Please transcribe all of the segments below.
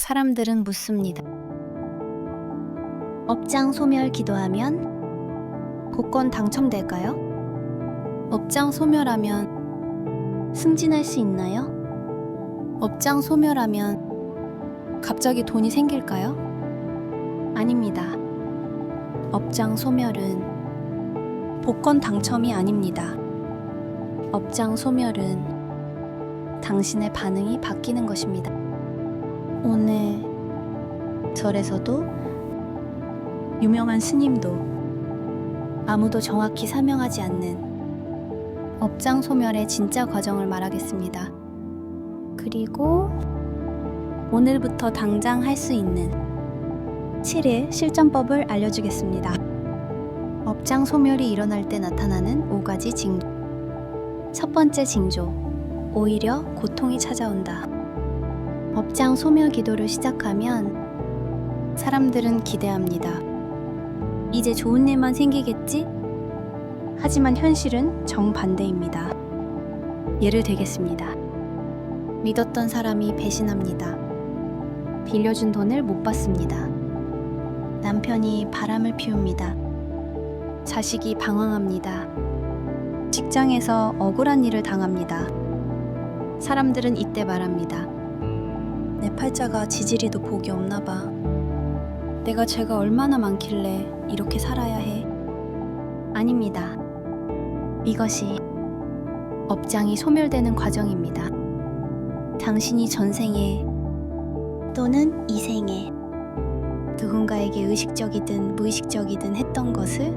사람들은 묻습니다. 업장 소멸 기도하면 복권 당첨될까요? 업장 소멸하면 승진할 수 있나요? 업장 소멸하면 갑자기 돈이 생길까요? 아닙니다. 업장 소멸은 복권 당첨이 아닙니다. 업장 소멸은 당신의 반응이 바뀌는 것입니다. 오늘 절에서도 유명한 스님도 아무도 정확히 설명하지 않는 업장 소멸의 진짜 과정을 말하겠습니다. 그리고 오늘부터 당장 할 수 있는 7일 실전법을 알려주겠습니다. 업장 소멸이 일어날 때 나타나는 5가지 징조. 첫 번째 징조, 오히려 고통이 찾아온다. 업장 소멸 기도를 시작하면 사람들은 기대합니다. 이제 좋은 일만 생기겠지? 하지만 현실은 정반대입니다. 예를 들겠습니다. 믿었던 사람이 배신합니다. 빌려준 돈을 못 받습니다. 남편이 바람을 피웁니다. 자식이 방황합니다. 직장에서 억울한 일을 당합니다. 사람들은 이때 말합니다. 내 팔자가 지지리도 복이 없나 봐. 내가 죄가 얼마나 많길래 이렇게 살아야 해. 아닙니다. 이것이 업장이 소멸되는 과정입니다. 당신이 전생에 또는 이 생에 누군가에게 의식적이든 무의식적이든 했던 것을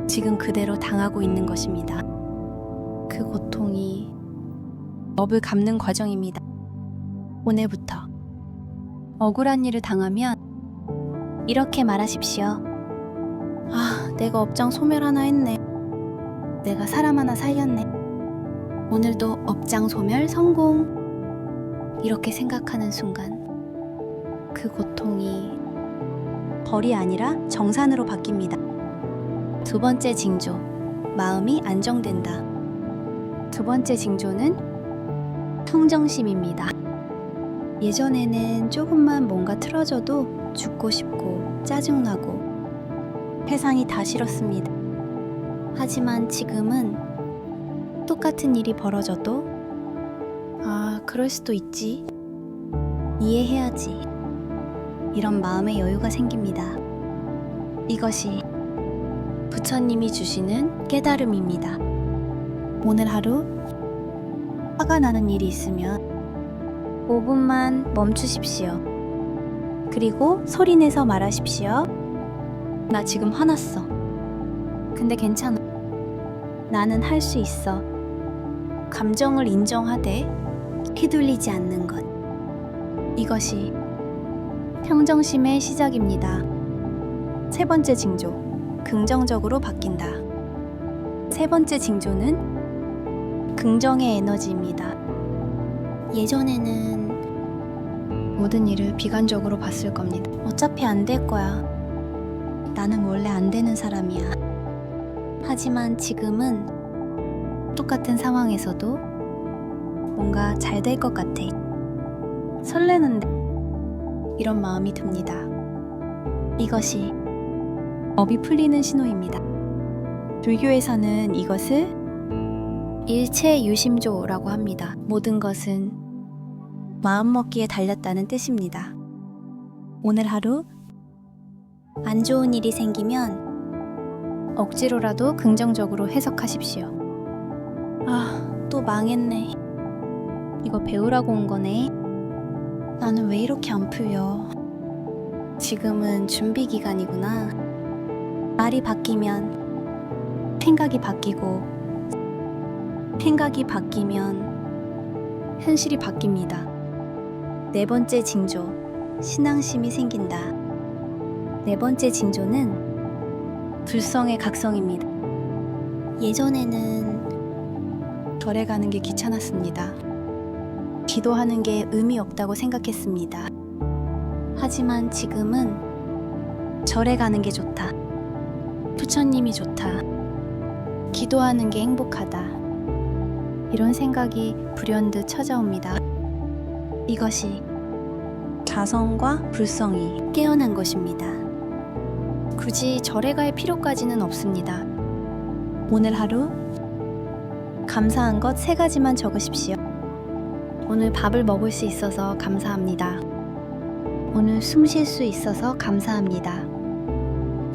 지금 그대로 당하고 있는 것입니다. 그 고통이 업을 갚는 과정입니다. 오늘부터 억울한 일을 당하면 이렇게 말하십시오. 아, 내가 업장 소멸 하나 했네. 내가 사람 하나 살렸네. 오늘도 업장 소멸 성공. 이렇게 생각하는 순간 그 고통이 벌이 아니라 정산으로 바뀝니다. 두 번째 징조, 마음이 안정된다. 두 번째 징조는 평정심입니다. 예전에는 조금만 뭔가 틀어져도 죽고 싶고 짜증나고 세상이 다 싫었습니다. 하지만 지금은 똑같은 일이 벌어져도 아, 그럴 수도 있지. 이해해야지. 이런 마음의 여유가 생깁니다. 이것이 부처님이 주시는 깨달음입니다. 오늘 하루 화가 나는 일이 있으면 5분만 멈추십시오. 그리고 소리내서 말하십시오. 나 지금 화났어. 근데 괜찮아. 나는 할 수 있어. 감정을 인정하되 휘둘리지 않는 것. 이것이 평정심의 시작입니다. 세 번째 징조, 긍정적으로 바뀐다. 세 번째 징조는 긍정의 에너지입니다. 예전에는 모든 일을 비관적으로 봤을 겁니다. 어차피 안 될 거야. 나는 원래 안 되는 사람이야. 하지만 지금은 똑같은 상황에서도 뭔가 잘 될 것 같아. 설레는데 이런 마음이 듭니다. 이것이 업이 풀리는 신호입니다. 불교에서는 이것을 일체유심조라고 합니다. 모든 것은 마음먹기에 달렸다는 뜻입니다. 오늘 하루 안 좋은 일이 생기면 억지로라도 긍정적으로 해석하십시오. 아, 또 망했네. 이거 배우라고 온 거네. 나는 왜 이렇게 안 풀려? 지금은 준비 기간이구나. 말이 바뀌면 생각이 바뀌고, 생각이 바뀌면 현실이 바뀝니다. 네 번째 징조, 신앙심이 생긴다. 네 번째 징조는 불성의 각성입니다. 예전에는 절에 가는 게 귀찮았습니다. 기도하는 게 의미 없다고 생각했습니다. 하지만 지금은 절에 가는 게 좋다. 부처님이 좋다. 기도하는 게 행복하다. 이런 생각이 불현듯 찾아옵니다. 이것이 자성과 불성이 깨어난 것입니다. 굳이 절에 갈 필요까지는 없습니다. 오늘 하루 감사한 것 3가지만 적으십시오. 오늘 밥을 먹을 수 있어서 감사합니다. 오늘 숨 쉴 수 있어서 감사합니다.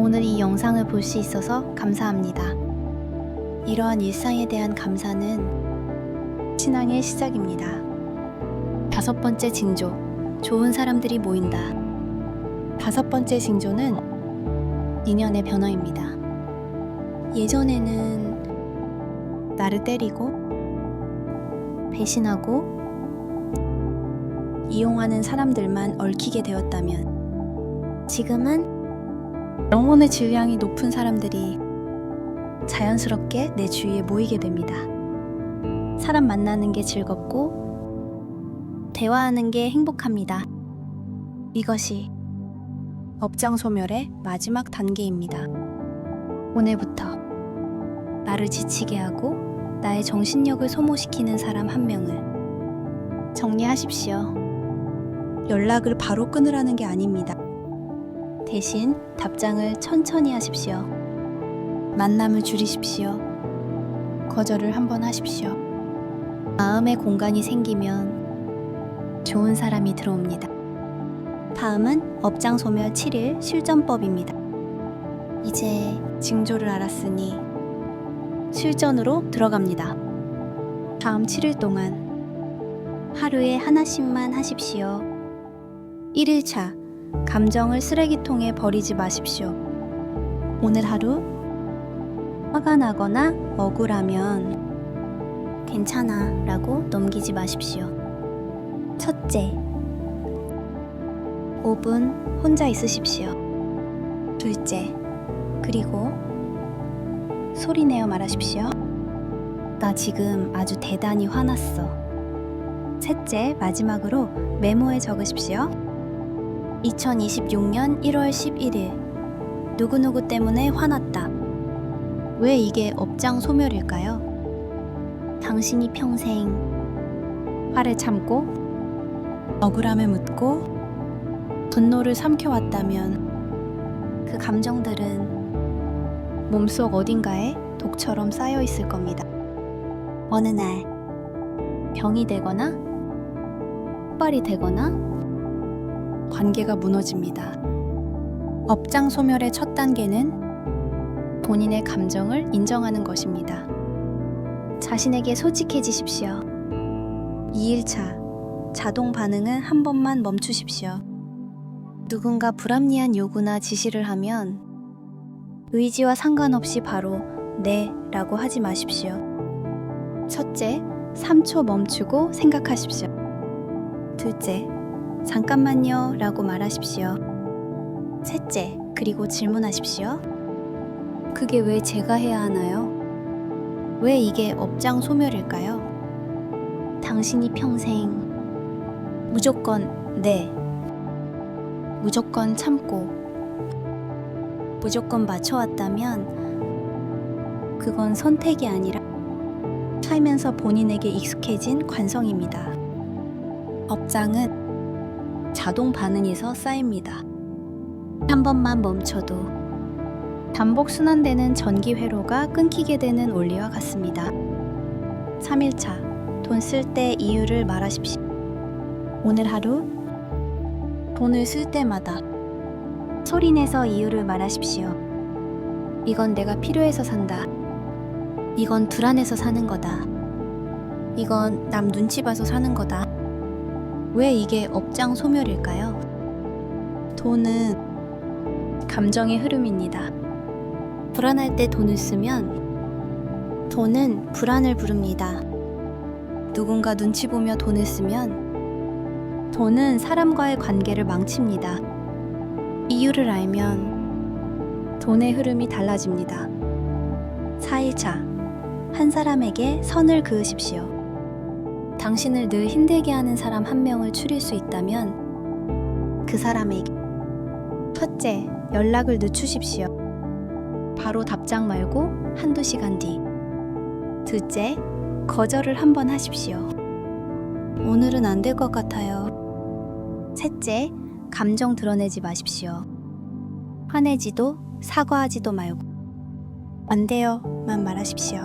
오늘 이 영상을 볼 수 있어서 감사합니다. 이러한 일상에 대한 감사는 신앙의 시작입니다. 5번째 징조, 좋은 사람들이 모인다. 5번째 징조는 인연의 변화입니다. 예전에는 나를 때리고 배신하고 이용하는 사람들만 얽히게 되었다면 지금은 영혼의 질량이 높은 사람들이 자연스럽게 내 주위에 모이게 됩니다. 사람 만나는 게 즐겁고 대화하는 게 행복합니다. 이것이 업장소멸의 마지막 단계입니다. 오늘부터 나를 지치게 하고 나의 정신력을 소모시키는 사람 1명을 정리하십시오. 연락을 바로 끊으라는 게 아닙니다. 대신 답장을 천천히 하십시오. 만남을 줄이십시오. 거절을 한번 하십시오. 마음의 공간이 생기면 좋은 사람이 들어옵니다. 다음은 업장소멸 7일 실전법입니다. 이제 징조를 알았으니 실전으로 들어갑니다. 다음 7일 동안 하루에 하나씩만 하십시오. 1일차, 감정을 쓰레기통에 버리지 마십시오. 오늘 하루 화가 나거나 억울하면 괜찮아 라고 넘기지 마십시오. 첫째, 5분 혼자 있으십시오. 둘째, 그리고 소리내어 말하십시오. 나 지금 아주 대단히 화났어. 셋째, 마지막으로 메모에 적으십시오. 2026년 1월 11일 누구누구 때문에 화났다. 왜 이게 업장소멸일까요? 당신이 평생 화를 참고 억울함을 묻고 분노를 삼켜왔다면 그 감정들은 몸속 어딘가에 독처럼 쌓여 있을 겁니다. 어느 날 병이 되거나 폭발이 되거나 관계가 무너집니다. 업장소멸의 첫 단계는 본인의 감정을 인정하는 것입니다. 자신에게 솔직해지십시오. 2일차, 자동 반응은 한 번만 멈추십시오. 누군가 불합리한 요구나 지시를 하면 의지와 상관없이 바로 네 라고 하지 마십시오. 첫째, 3초 멈추고 생각하십시오. 둘째, 잠깐만요 라고 말하십시오. 셋째, 그리고 질문하십시오. 그게 왜 제가 해야 하나요? 왜 이게 업장소멸일까요? 당신이 평생 무조건 네, 무조건 참고 무조건 맞춰왔다면 그건 선택이 아니라 살면서 본인에게 익숙해진 관성입니다. 업장은 자동 반응에서 쌓입니다. 한 번만 멈춰도 반복 순환되는 전기 회로가 끊기게 되는 원리와 같습니다. 3일차, 돈 쓸 때 이유를 말하십시오. 오늘 하루 돈을 쓸 때마다 소리내서 이유를 말하십시오. 이건 내가 필요해서 산다. 이건 불안해서 사는 거다. 이건 남 눈치 봐서 사는 거다. 왜 이게 업장소멸일까요? 돈은 감정의 흐름입니다. 불안할 때 돈을 쓰면 돈은 불안을 부릅니다. 누군가 눈치 보며 돈을 쓰면 돈은 사람과의 관계를 망칩니다. 이유를 알면 돈의 흐름이 달라집니다. 4일차, 한 사람에게 선을 그으십시오. 당신을 늘 힘들게 하는 사람 1명을 추릴 수 있다면 그 사람에게 첫째, 연락을 늦추십시오. 바로 답장 말고 한두 시간 뒤. 둘째, 거절을 한번 하십시오. 오늘은 안 될 것 같아요. 셋째, 감정 드러내지 마십시오. 화내지도 사과하지도 말고 안 돼요만 말하십시오.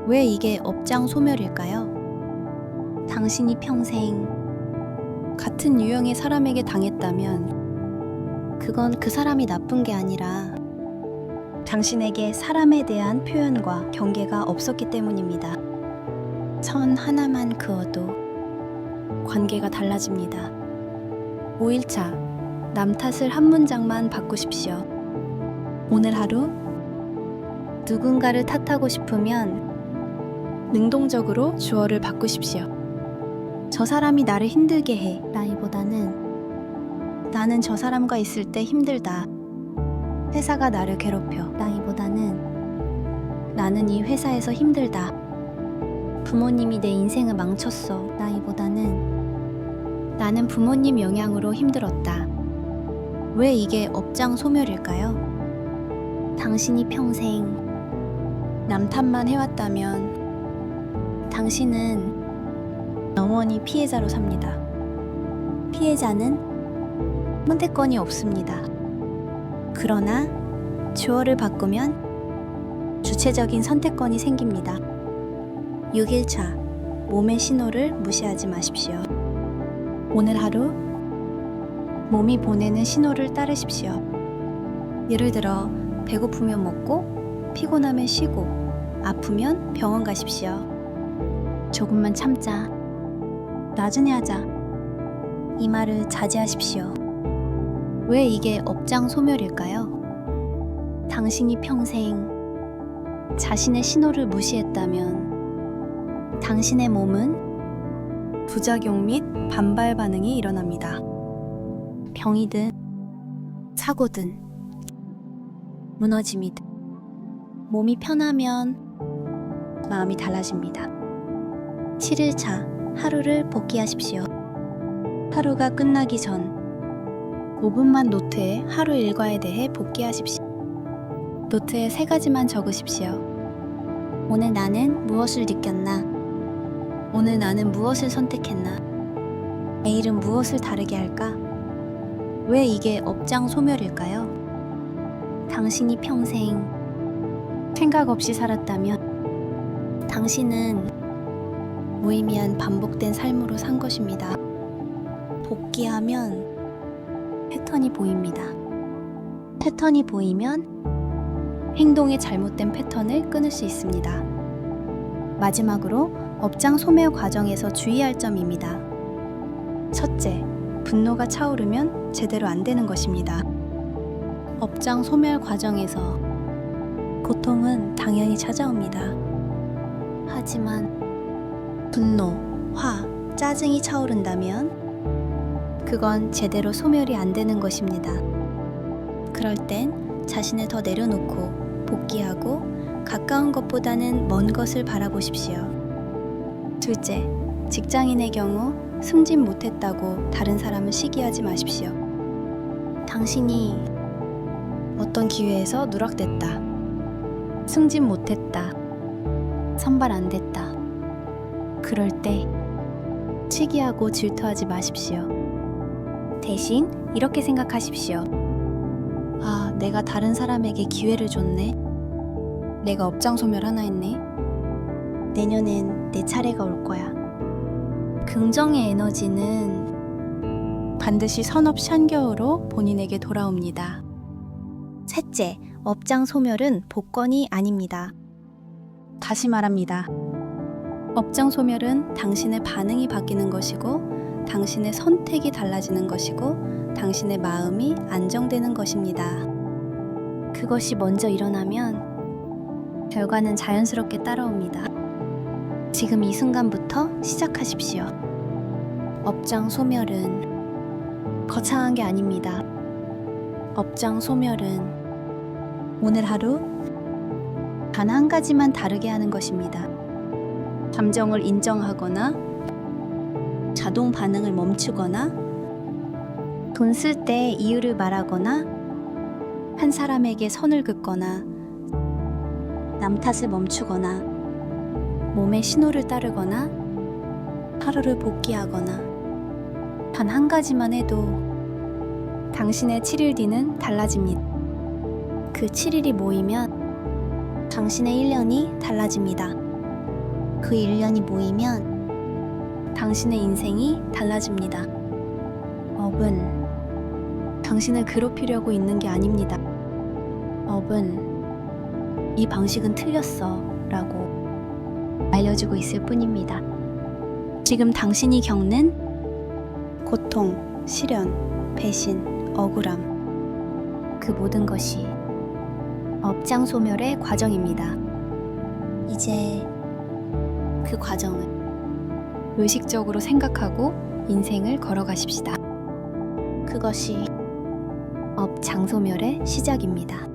왜 이게 업장 소멸일까요? 당신이 평생 같은 유형의 사람에게 당했다면 그건 그 사람이 나쁜 게 아니라 당신에게 사람에 대한 표현과 경계가 없었기 때문입니다. 선 하나만 그어도 관계가 달라집니다. 5일차, 남 탓을 한 문장만 바꾸십시오. 오늘 하루 누군가를 탓하고 싶으면 능동적으로 주어를 바꾸십시오. 저 사람이 나를 힘들게 해 라기보다는 나는 저 사람과 있을 때 힘들다. 회사가 나를 괴롭혀 라기보다는 나는 이 회사에서 힘들다. 부모님이 내 인생을 망쳤어 라기보다는 나는 부모님 영향으로 힘들었다. 왜 이게 업장 소멸일까요? 당신이 평생 남 탓만 해왔다면 당신은 영원히 피해자로 삽니다. 피해자는 선택권이 없습니다. 그러나 주어를 바꾸면 주체적인 선택권이 생깁니다. 6일차, 몸의 신호를 무시하지 마십시오. 오늘 하루 몸이 보내는 신호를 따르십시오. 예를 들어 배고프면 먹고 피곤하면 쉬고 아프면 병원 가십시오. 조금만 참자. 나중에 하자. 이 말을 자제하십시오. 왜 이게 업장 소멸일까요? 당신이 평생 자신의 신호를 무시했다면 당신의 몸은 부작용 및 반발 반응이 일어납니다. 병이든 사고든 무너짐이든 몸이 편하면 마음이 달라집니다. 7일차, 하루를 복귀하십시오. 하루가 끝나기 전 5분만 노트에 하루 일과에 대해 복귀하십시오. 노트에 3가지만 적으십시오. 오늘 나는 무엇을 느꼈나? 오늘 나는 무엇을 선택했나? 내일은 무엇을 다르게 할까? 왜 이게 업장 소멸일까요? 당신이 평생 생각 없이 살았다면 당신은 무의미한 반복된 삶으로 산 것입니다. 복귀하면 패턴이 보입니다. 패턴이 보이면 행동의 잘못된 패턴을 끊을 수 있습니다. 마지막으로 업장 소멸 과정에서 주의할 점입니다. 첫째, 분노가 차오르면 제대로 안 되는 것입니다. 업장 소멸 과정에서 고통은 당연히 찾아옵니다. 하지만 분노, 화, 짜증이 차오른다면 그건 제대로 소멸이 안 되는 것입니다. 그럴 땐 자신을 더 내려놓고 복귀하고 가까운 것보다는 먼 것을 바라보십시오. 둘째, 직장인의 경우 승진 못했다고 다른 사람을 시기하지 마십시오. 당신이 어떤 기회에서 누락됐다. 승진 못했다. 선발 안 됐다. 그럴 때 시기하고 질투하지 마십시오. 대신 이렇게 생각하십시오. 아, 내가 다른 사람에게 기회를 줬네. 내가 업장 소멸 하나 했네. 내년엔 내 차례가 올 거야. 긍정의 에너지는 반드시 선없이 한겨울로 본인에게 돌아옵니다. 셋째, 업장 소멸은 복권이 아닙니다. 다시 말합니다. 업장 소멸은 당신의 반응이 바뀌는 것이고 당신의 선택이 달라지는 것이고 당신의 마음이 안정되는 것입니다. 그것이 먼저 일어나면 결과는 자연스럽게 따라옵니다. 지금 이 순간부터 시작하십시오. 업장 소멸은 거창한 게 아닙니다. 업장 소멸은 오늘 하루 단 한 가지만 다르게 하는 것입니다. 감정을 인정하거나 자동 반응을 멈추거나 돈 쓸 때 이유를 말하거나 한 사람에게 선을 긋거나 남 탓을 멈추거나 몸의 신호를 따르거나 하루를 복귀하거나 단 한 가지만 해도 당신의 7일 뒤는 달라집니다. 그 7일이 모이면 당신의 1년이 달라집니다. 그 1년이 모이면 당신의 인생이 달라집니다. 업은 당신을 괴롭히려고 있는 게 아닙니다. 업은 이 방식은 틀렸어 라고 알려주고 있을 뿐입니다. 지금 당신이 겪는 고통, 시련, 배신, 억울함, 그 모든 것이 업장 소멸의 과정입니다. 이제 그 과정을 의식적으로 생각하고 인생을 걸어가십시다. 그것이 업장 소멸의 시작입니다.